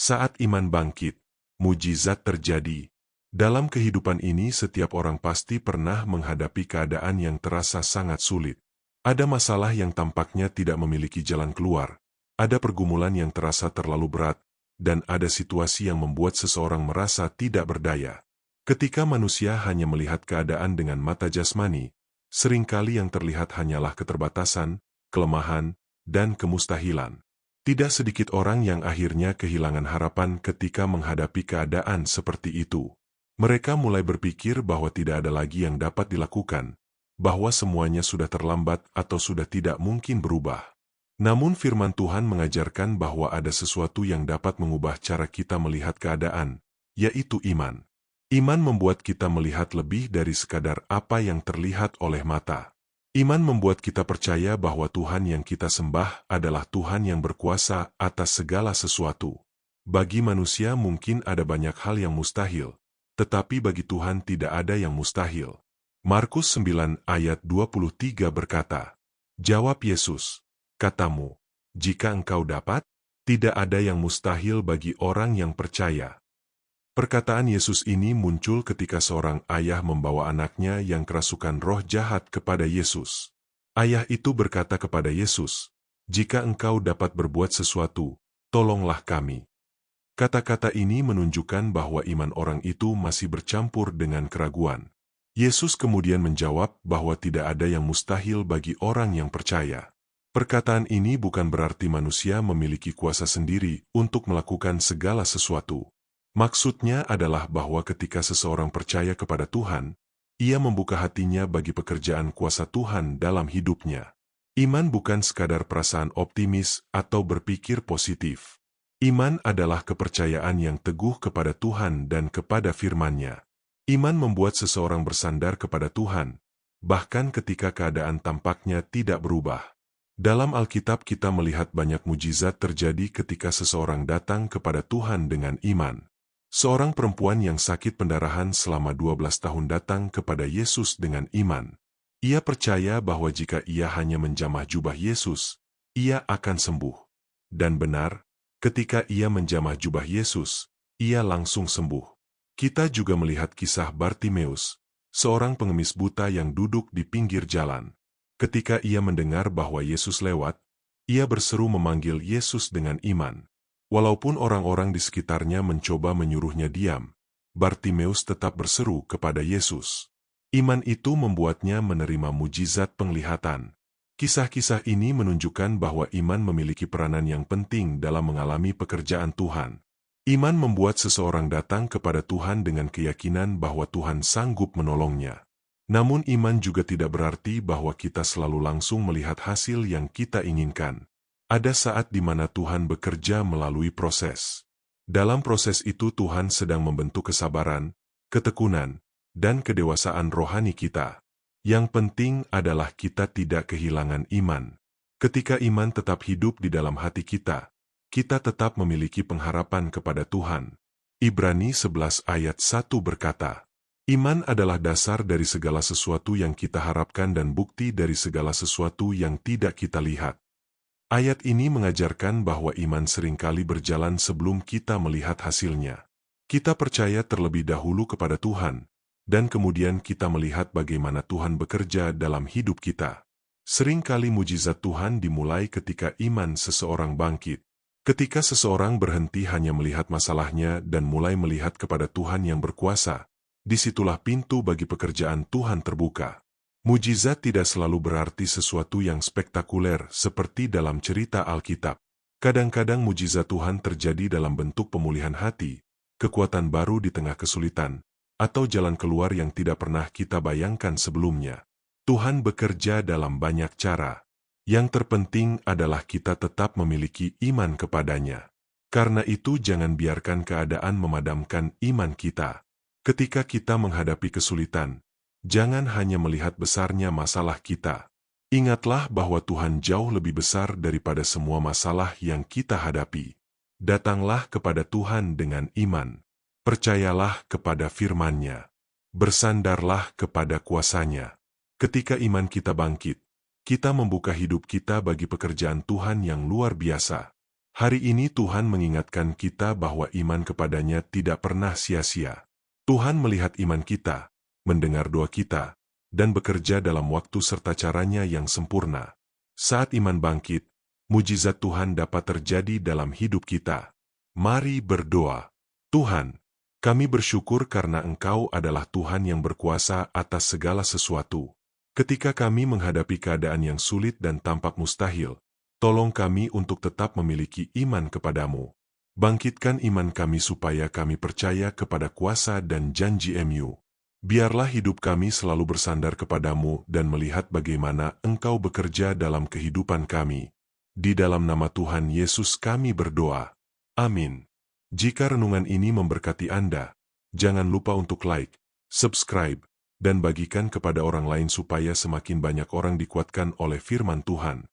Saat iman bangkit, mujizat terjadi. Dalam kehidupan ini setiap orang pasti pernah menghadapi keadaan yang terasa sangat sulit. Ada masalah yang tampaknya tidak memiliki jalan keluar, ada pergumulan yang terasa terlalu berat, dan ada situasi yang membuat seseorang merasa tidak berdaya. Ketika manusia hanya melihat keadaan dengan mata jasmani, seringkali yang terlihat hanyalah keterbatasan, kelemahan, dan kemustahilan. Tidak sedikit orang yang akhirnya kehilangan harapan ketika menghadapi keadaan seperti itu. Mereka mulai berpikir bahwa tidak ada lagi yang dapat dilakukan, bahwa semuanya sudah terlambat atau sudah tidak mungkin berubah. Namun firman Tuhan mengajarkan bahwa ada sesuatu yang dapat mengubah cara kita melihat keadaan, yaitu iman. Iman membuat kita melihat lebih dari sekadar apa yang terlihat oleh mata. Iman membuat kita percaya bahwa Tuhan yang kita sembah adalah Tuhan yang berkuasa atas segala sesuatu. Bagi manusia mungkin ada banyak hal yang mustahil, tetapi bagi Tuhan tidak ada yang mustahil. Markus 9 ayat 23 berkata, "Jawab Yesus, katamu, jika engkau dapat, tidak ada yang mustahil bagi orang yang percaya." Perkataan Yesus ini muncul ketika seorang ayah membawa anaknya yang kerasukan roh jahat kepada Yesus. Ayah itu berkata kepada Yesus, "Jika engkau dapat berbuat sesuatu, tolonglah kami." Kata-kata ini menunjukkan bahwa iman orang itu masih bercampur dengan keraguan. Yesus kemudian menjawab bahwa tidak ada yang mustahil bagi orang yang percaya. Perkataan ini bukan berarti manusia memiliki kuasa sendiri untuk melakukan segala sesuatu. Maksudnya adalah bahwa ketika seseorang percaya kepada Tuhan, ia membuka hatinya bagi pekerjaan kuasa Tuhan dalam hidupnya. Iman bukan sekadar perasaan optimis atau berpikir positif. Iman adalah kepercayaan yang teguh kepada Tuhan dan kepada firman-Nya. Iman membuat seseorang bersandar kepada Tuhan, bahkan ketika keadaan tampaknya tidak berubah. Dalam Alkitab kita melihat banyak mujizat terjadi ketika seseorang datang kepada Tuhan dengan iman. Seorang perempuan yang sakit pendarahan selama 12 tahun datang kepada Yesus dengan iman. Ia percaya bahwa jika ia hanya menjamah jubah Yesus, ia akan sembuh. Dan benar, ketika ia menjamah jubah Yesus, ia langsung sembuh. Kita juga melihat kisah Bartimeus, seorang pengemis buta yang duduk di pinggir jalan. Ketika ia mendengar bahwa Yesus lewat, ia berseru memanggil Yesus dengan iman. Walaupun orang-orang di sekitarnya mencoba menyuruhnya diam, Bartimeus tetap berseru kepada Yesus. Iman itu membuatnya menerima mujizat penglihatan. Kisah-kisah ini menunjukkan bahwa iman memiliki peranan yang penting dalam mengalami pekerjaan Tuhan. Iman membuat seseorang datang kepada Tuhan dengan keyakinan bahwa Tuhan sanggup menolongnya. Namun iman juga tidak berarti bahwa kita selalu langsung melihat hasil yang kita inginkan. Ada saat di mana Tuhan bekerja melalui proses. Dalam proses itu Tuhan sedang membentuk kesabaran, ketekunan, dan kedewasaan rohani kita. Yang penting adalah kita tidak kehilangan iman. Ketika iman tetap hidup di dalam hati kita tetap memiliki pengharapan kepada Tuhan. Ibrani 11 ayat 1 berkata, "Iman adalah dasar dari segala sesuatu yang kita harapkan dan bukti dari segala sesuatu yang tidak kita lihat." Ayat ini mengajarkan bahwa iman seringkali berjalan sebelum kita melihat hasilnya. Kita percaya terlebih dahulu kepada Tuhan, dan kemudian kita melihat bagaimana Tuhan bekerja dalam hidup kita. Seringkali mujizat Tuhan dimulai ketika iman seseorang bangkit. Ketika seseorang berhenti hanya melihat masalahnya dan mulai melihat kepada Tuhan yang berkuasa, disitulah pintu bagi pekerjaan Tuhan terbuka. Mujizat tidak selalu berarti sesuatu yang spektakuler seperti dalam cerita Alkitab. Kadang-kadang mujizat Tuhan terjadi dalam bentuk pemulihan hati, kekuatan baru di tengah kesulitan, atau jalan keluar yang tidak pernah kita bayangkan sebelumnya. Tuhan bekerja dalam banyak cara. Yang terpenting adalah kita tetap memiliki iman kepadanya. Karena itu jangan biarkan keadaan memadamkan iman kita. Ketika kita menghadapi kesulitan, jangan hanya melihat besarnya masalah kita. Ingatlah bahwa Tuhan jauh lebih besar daripada semua masalah yang kita hadapi. Datanglah kepada Tuhan dengan iman. Percayalah kepada firman-Nya. Bersandarlah kepada kuasa-Nya. Ketika iman kita bangkit, kita membuka hidup kita bagi pekerjaan Tuhan yang luar biasa. Hari ini Tuhan mengingatkan kita bahwa iman kepadanya tidak pernah sia-sia. Tuhan melihat iman kita, mendengar doa kita, dan bekerja dalam waktu serta caranya yang sempurna. Saat iman bangkit, mujizat Tuhan dapat terjadi dalam hidup kita. Mari berdoa. Tuhan, kami bersyukur karena Engkau adalah Tuhan yang berkuasa atas segala sesuatu. Ketika kami menghadapi keadaan yang sulit dan tampak mustahil, tolong kami untuk tetap memiliki iman kepadamu. Bangkitkan iman kami supaya kami percaya kepada kuasa dan janji-Mu. Biarlah hidup kami selalu bersandar kepadamu dan melihat bagaimana Engkau bekerja dalam kehidupan kami. Di dalam nama Tuhan Yesus kami berdoa. Amin. Jika renungan ini memberkati Anda, jangan lupa untuk like, subscribe, dan bagikan kepada orang lain supaya semakin banyak orang dikuatkan oleh firman Tuhan.